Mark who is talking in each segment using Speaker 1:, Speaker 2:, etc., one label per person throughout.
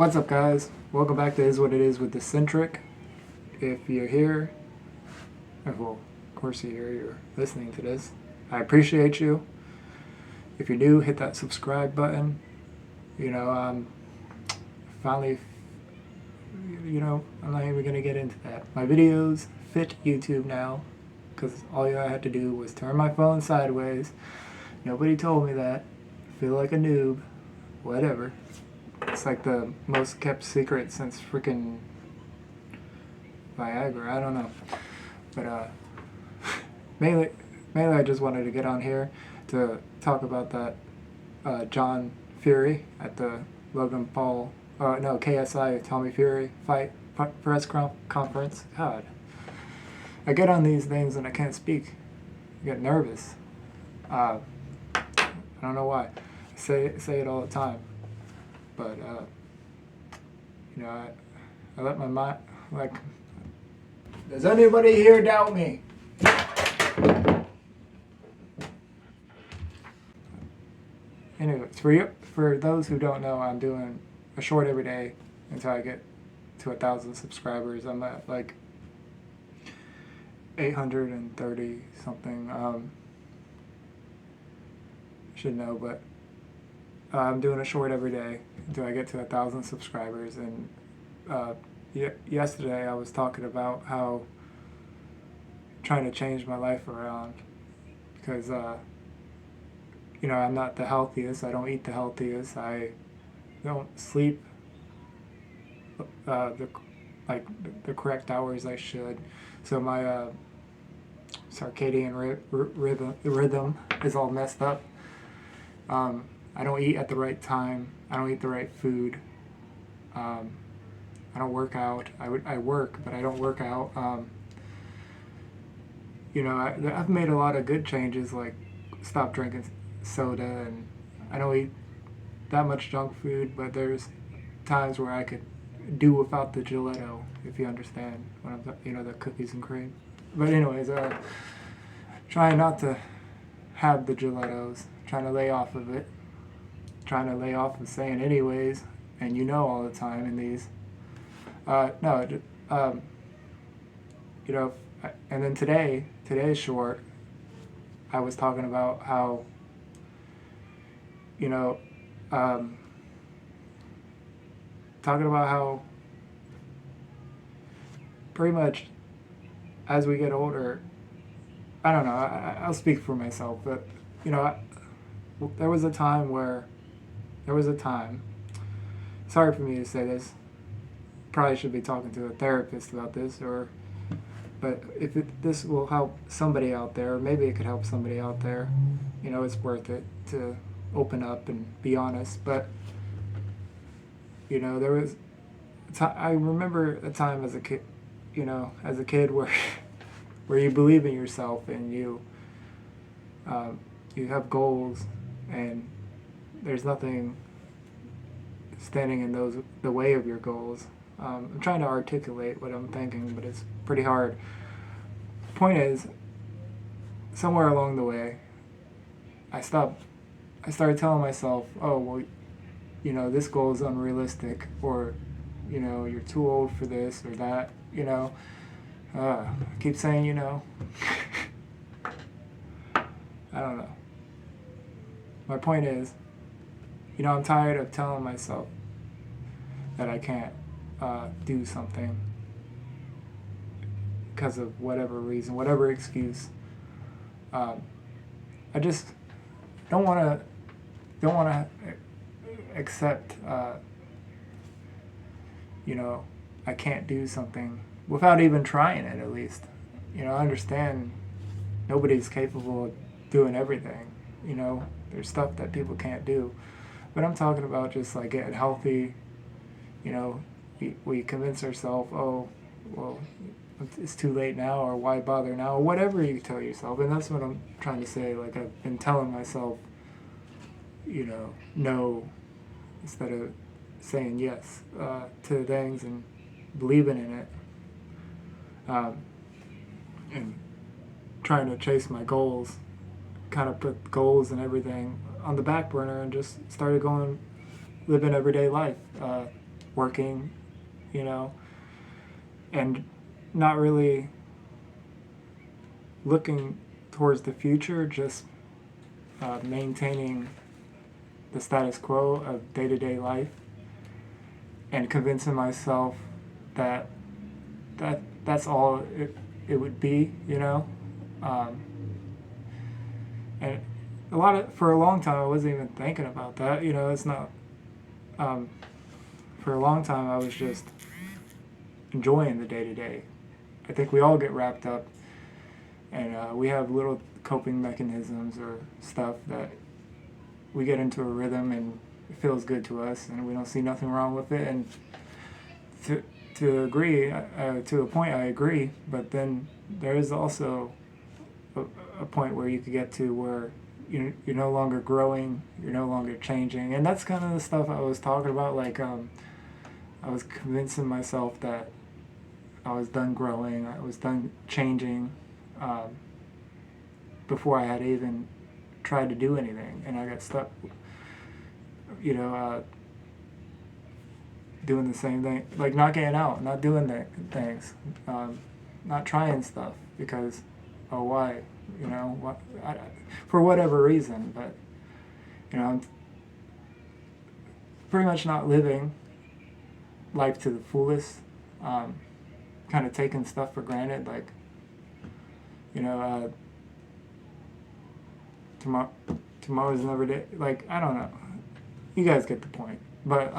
Speaker 1: What's up, guys? Welcome back to Is What It Is with Deccentric. If you're here, well, of course you're here, you're listening to this. I appreciate you. If you're new, hit that subscribe button. Finally, I'm not even going to get into that. My videos fit YouTube now because all I had to do was turn my phone sideways. Nobody told me that. Feel like a noob. Whatever. It's like the most kept secret since freaking Viagra. I don't know. But mainly I just wanted to get on here to talk about that John Fury at the KSI Tommy Fury fight press conference. God, I get on these things and I can't speak. I get nervous. I don't know why. I say it all the time. But, I let my mind, does anybody here doubt me? Anyways, for those who don't know, I'm doing a short every day until I get to 1,000 subscribers. I'm at 830 something. Should know, but I'm doing a short every day until I get to 1,000 subscribers. And yesterday I was talking about how trying to change my life around because I'm not the healthiest. I don't eat the healthiest. I don't sleep the correct hours I should. So my circadian rhythm is all messed up. I don't eat at the right time. I don't eat the right food. I don't work out. I work, but I don't work out. I've made a lot of good changes, like stop drinking soda, and I don't eat that much junk food, but there's times where I could do without the gelato, if you understand what I'm the cookies and cream. But anyways, trying not to have the gelatos, trying to lay off of it. Trying to lay off of saying anyways, and all the time in these. And then today's short, I was talking about how, pretty much as we get older, I don't know, I'll speak for myself, but, there was a time, sorry for me to say this, probably should be talking to a therapist about this, but if this will help somebody out there, maybe it could help somebody out there, it's worth it to open up and be honest. But, there was, I remember a time as a kid, where you believe in yourself and you have goals, and there's nothing standing in the way of your goals. I'm trying to articulate what I'm thinking, but it's pretty hard. Point is, somewhere along the way, I started telling myself, oh, well, this goal is unrealistic, or, you're too old for this or that, I keep saying, I don't know. My point is, I'm tired of telling myself that I can't do something because of whatever reason, whatever excuse. I just don't want to accept, I can't do something without even trying it, at least. I understand nobody's capable of doing everything. There's stuff that people can't do. But I'm talking about just like getting healthy. We convince ourselves, oh, well, it's too late now, or why bother now, or whatever you tell yourself. And that's what I'm trying to say. Like, I've been telling myself, no, instead of saying yes to things and believing in it. And trying to chase my goals, kind of put goals and everything on the back burner and just started living everyday life. working, you know, and not really looking towards the future, just maintaining the status quo of day-to-day life and convincing myself that that's all it would be, you know. Um, and for a long time I wasn't even thinking about that, you know. It's not for a long time I was just enjoying the day-to-day. I think we all get wrapped up, and we have little coping mechanisms or stuff that we get into a rhythm and it feels good to us, and we don't see nothing wrong with it. And to agree, to a point, I agree. But then there is also a point where you could get to where you're no longer growing, you're no longer changing, and that's kind of the stuff I was talking about. Like I was convincing myself that I was done growing, I was done changing, before I had even tried to do anything, and I got stuck, you know, doing the same thing, like not getting out, not doing things, not trying stuff because, oh, why, you know, for whatever reason. But you know, I'm pretty much not living life to the fullest, kind of taking stuff for granted, like, you know, tomorrow's another day. Like, I don't know. You guys get the point. But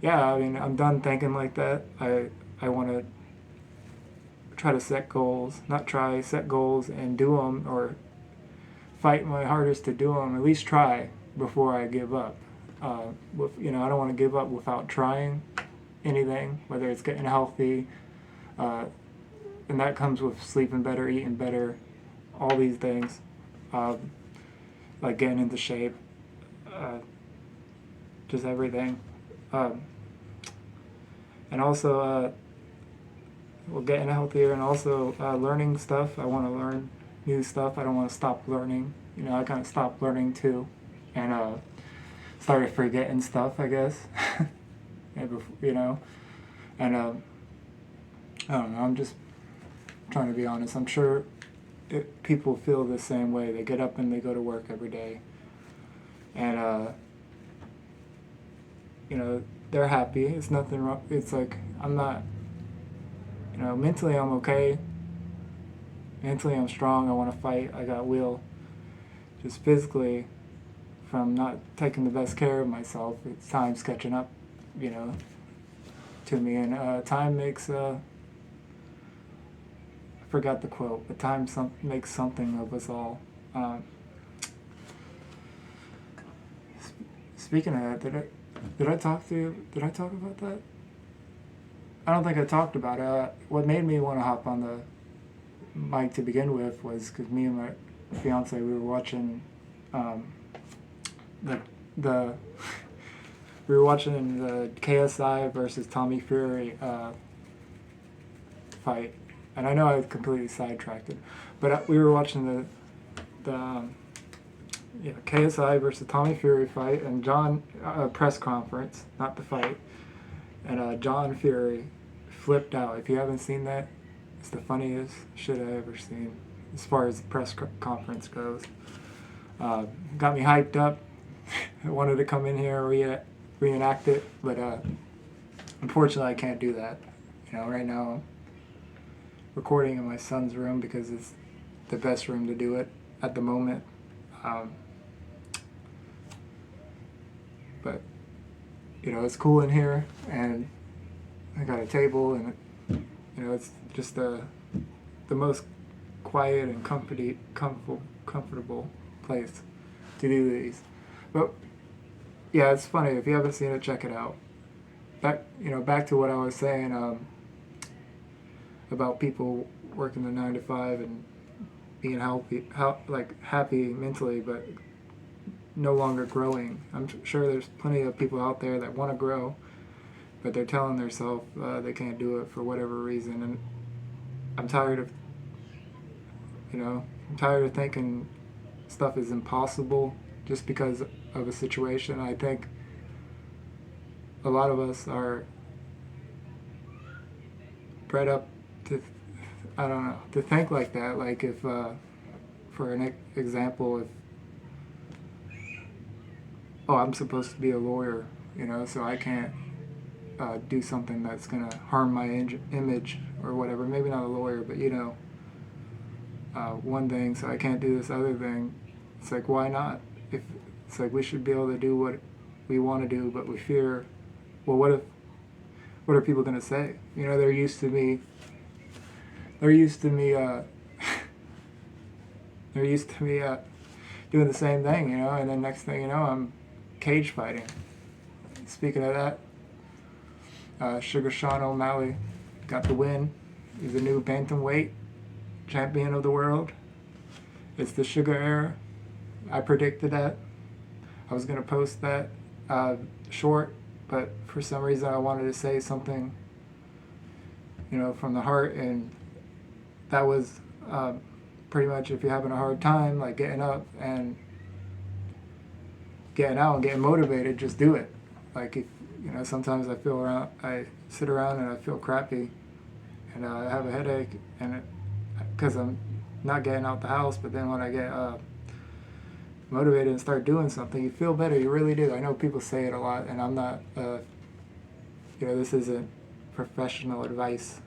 Speaker 1: yeah, I mean, I'm done thinking like that. I want to try to set goals, set goals and do them, or fight my hardest to do them. At least try before I give up. You know, I don't want to give up without trying anything, whether it's getting healthy, and that comes with sleeping better, eating better, all these things, like getting into shape, just everything, and also well, getting healthier, and also learning stuff. I want to learn new stuff. I don't want to stop learning. You know, I kind of stopped learning too, and started forgetting stuff, I guess. You know, and I don't know. I'm just trying to be honest. I'm sure people feel the same way. They get up and they go to work every day, and you know, they're happy. It's nothing wrong. It's like, I'm not, you know, mentally I'm okay. Mentally I'm strong. I want to fight. I got will. Just physically, from not taking the best care of myself, it's time's catching up, you know, to me. And time makes I forgot the quote, but time makes something of us all. Speaking of that, did I talk to you? Did I talk about that? I don't think I talked about it. What made me want to hop on the mic to begin with was because me and my fiance, we were watching the we were watching the KSI versus Tommy Fury fight, and I know I was completely sidetracked, but we were watching the KSI versus Tommy Fury fight, and John press conference, not the fight, and John Fury flipped out. If you haven't seen that, it's the funniest shit I ever seen as far as the press conference goes. Got me hyped up. I wanted to come in here and reenact it, but unfortunately I can't do that. You know, right now I'm recording in my son's room because it's the best room to do it at the moment. But you know, it's cool in here, and I got a table, and you know, it's just the most quiet and comfortable place to do these. But yeah, it's funny. If you haven't seen it, check it out. Back to what I was saying about people working the 9 to 5 and being happy mentally, but no longer growing. I'm sure there's plenty of people out there that want to grow, but they're telling themselves they can't do it for whatever reason. And I'm tired of thinking stuff is impossible just because of a situation. I think a lot of us are bred up to, I don't know, to think like that. Like if, for an example, if, oh, I'm supposed to be a lawyer, you know, so I can't do something that's going to harm my image or whatever. Maybe not a lawyer, but you know, one thing, so I can't do this other thing. It's like, why not? If it's like we should be able to do what we want to do, but we fear, well, what are people going to say? You know, they're used to me they're used to me doing the same thing, you know, and then next thing you know, I'm cage fighting. Speaking of that, Sugar Sean O'Malley got the win. He's the new bantamweight champion of the world. It's the Sugar era. I predicted that. I was going to post that short, but for some reason I wanted to say something, you know, from the heart, and that was pretty much if you're having a hard time, like getting up and getting out and getting motivated, just do it. Like, if, you know, sometimes I sit around and I feel crappy, and I have a headache, and because I'm not getting out the house, but then when I get motivated and start doing something, you feel better. You really do. I know people say it a lot, and I'm not, you know, this isn't professional advice,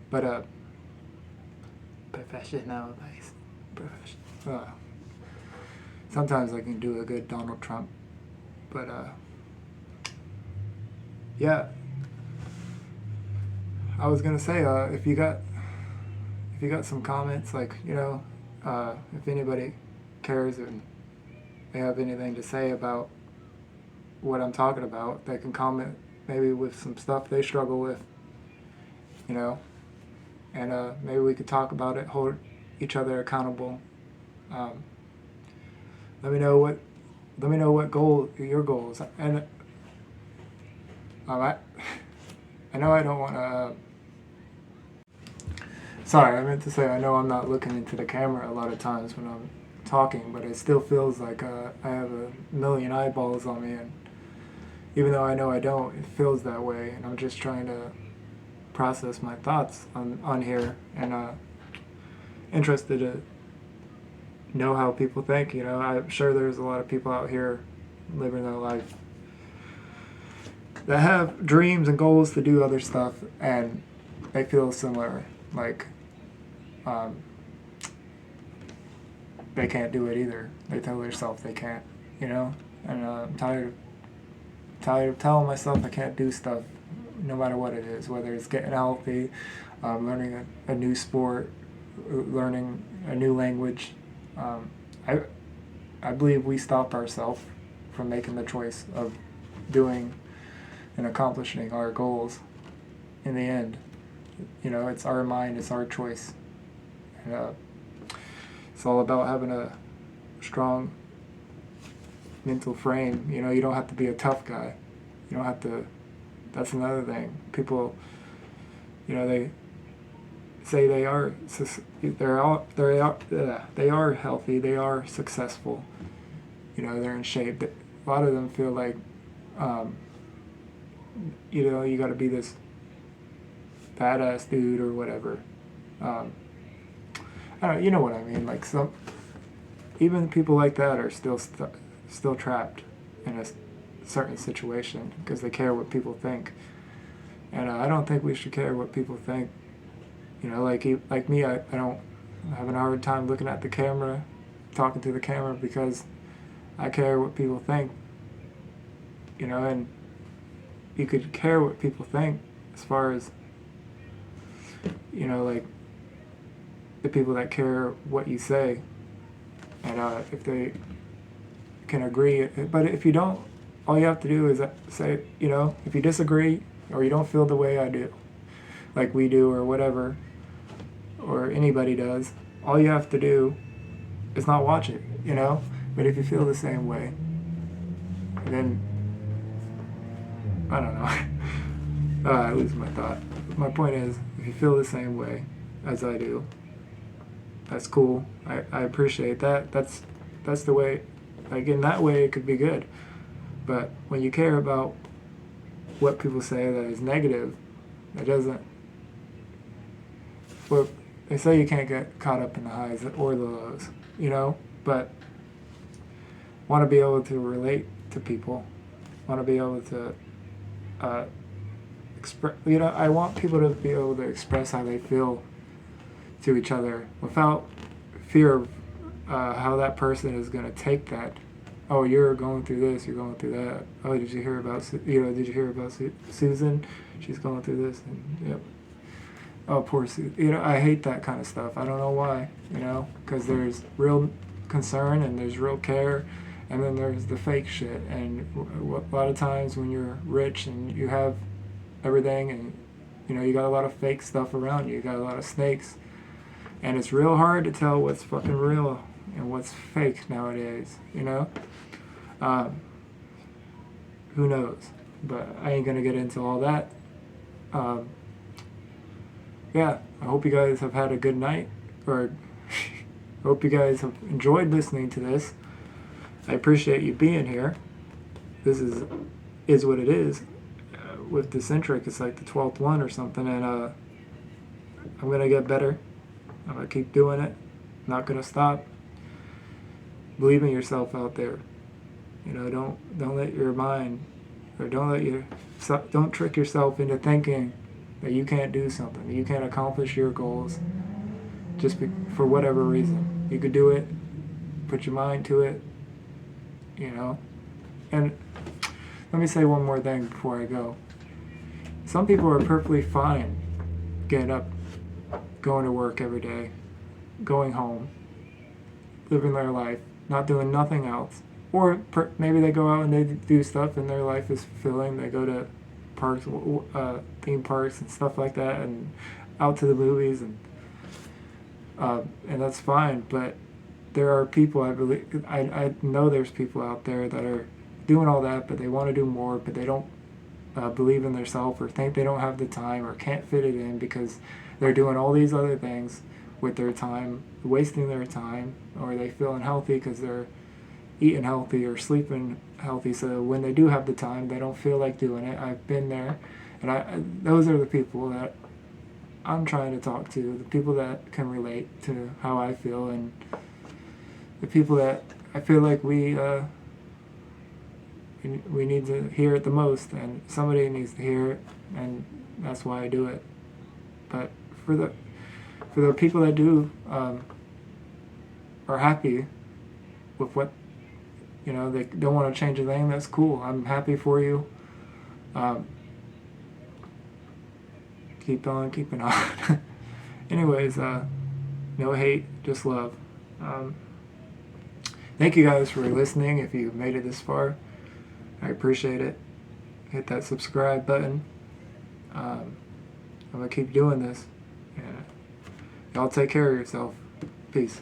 Speaker 1: but professional advice. Sometimes I can do a good Donald Trump, but yeah. I was gonna say, if you got some comments, like, you know, if anybody cares and they have anything to say about what I'm talking about, they can comment maybe with some stuff they struggle with, you know, and maybe we could talk about it, hold each other accountable. Let me know what your goals, and I know I don't want to. Sorry, I meant to say I know I'm not looking into the camera a lot of times when I'm talking, but it still feels like I have a million eyeballs on me, and even though I know I don't, it feels that way, and I'm just trying to process my thoughts on here, and interested to know how people think. You know, I'm sure there's a lot of people out here living their life that have dreams and goals to do other stuff, and they feel similar, like they can't do it either. They tell themselves they can't, you know, and I'm tired of telling myself I can't do stuff, no matter what it is, whether it's getting healthy, learning a new sport, learning a new language. I believe we stop ourselves from making the choice of doing and accomplishing our goals in the end. You know, it's our mind, it's our choice. And it's all about having a strong mental frame. You know, you don't have to be a tough guy. You don't have to. That's another thing. People, you know, they say they are healthy, they are successful. You know, they're in shape. A lot of them feel like, you know, you got to be this badass dude or whatever. I don't know, you know what I mean. Like, some even people like that are still trapped in a certain situation because they care what people think, and I don't think we should care what people think. You know, like me, I'm having a hard time looking at the camera, talking to the camera, because I care what people think. You know, and you could care what people think as far as, you know, like the people that care what you say, and if they can agree. But if you don't, all you have to do is say, you know, if you disagree or you don't feel the way I do, like we do or whatever, or anybody does, all you have to do is not watch it, you know. But if you feel the same way, then I don't know. I lose my thought. My point is, if you feel the same way as I do, that's cool. I appreciate that. That's the way. Like, in that way, it could be good. But when you care about what people say that is negative, that doesn't. Well, they say you can't get caught up in the highs or the lows, you know, but want to be able to relate to people, want to be able to express, you know, I want people to be able to express how they feel to each other without fear of how that person is going to take that. Oh, you're going through this, you're going through that. Oh, did you hear about Susan? She's going through this. And, yep. Oh, poor Susan. You know, I hate that kind of stuff. I don't know why, you know, because there's real concern and there's real care, and then there's the fake shit. And a lot of times when you're rich and you have everything and, you know, you got a lot of fake stuff around you got a lot of snakes, and it's real hard to tell what's fucking real and what's fake nowadays, you know? Who knows? But I ain't gonna get into all that. Yeah, I hope you guys have had a good night, or I hope you guys have enjoyed listening to this. I appreciate you being here. This is what it is. With Deccentric, it's like the 12th one or something, and I'm gonna get better. I'm gonna keep doing it. I'm not gonna stop. Believe in yourself out there. You know, don't let your mind, or don't trick yourself into thinking that you can't do something, that you can't accomplish your goals, for whatever reason. You could do it. Put your mind to it. You know. And let me say one more thing before I go. Some people are perfectly fine getting up, going to work every day, going home, living their life, not doing nothing else. Or maybe they go out and they do stuff and their life is fulfilling. They go to parks, theme parks and stuff like that, and out to the movies, and that's fine. But there are people, I know there's people out there that are doing all that, but they want to do more, but they don't believe in themselves, or think they don't have the time, or can't fit it in because they're doing all these other things with their time, wasting their time, or they feel unhealthy because they're eating healthy or sleeping healthy. So when they do have the time, they don't feel like doing it. I've been there, and those are the people that I'm trying to talk to, the people that can relate to how I feel, and the people that I feel like we need to hear it the most, and somebody needs to hear it, and that's why I do it. But for the people that do are happy with what, you know, they don't want to change a thing, that's cool. I'm happy for you. Keep on keeping on. Anyways, no hate, just love. Thank you guys for listening. If you made it this far, I appreciate it. Hit that subscribe button. I'm gonna keep doing this. Yeah. Y'all take care of yourself. Peace.